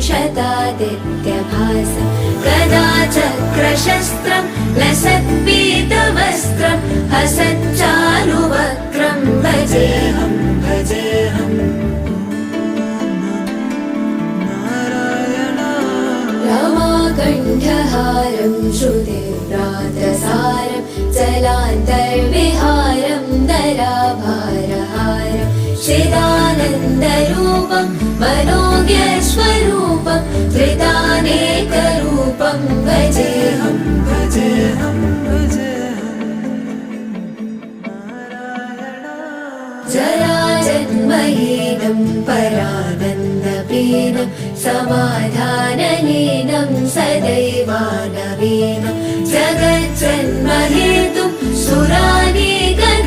शतादित्यभासं गदा चक्रशस्त्रं लसत्पीतवस्त्रं हसच्चारुवक्त्रं भजेऽहं भजेऽहम् रमाकण्ठहारं श्रुतिव्रातसारं जलान्तर्विहारं नराभारहारं चिदानन्दरूपं मनोज्ञस्वरूपं धृतानेकरूपं भजेऽहं भजेऽहं जराजन्महीनं परानन्दपीनं समाधानहीनं सदैवानवीनं जगज्जन्महेतुं सुरानीकं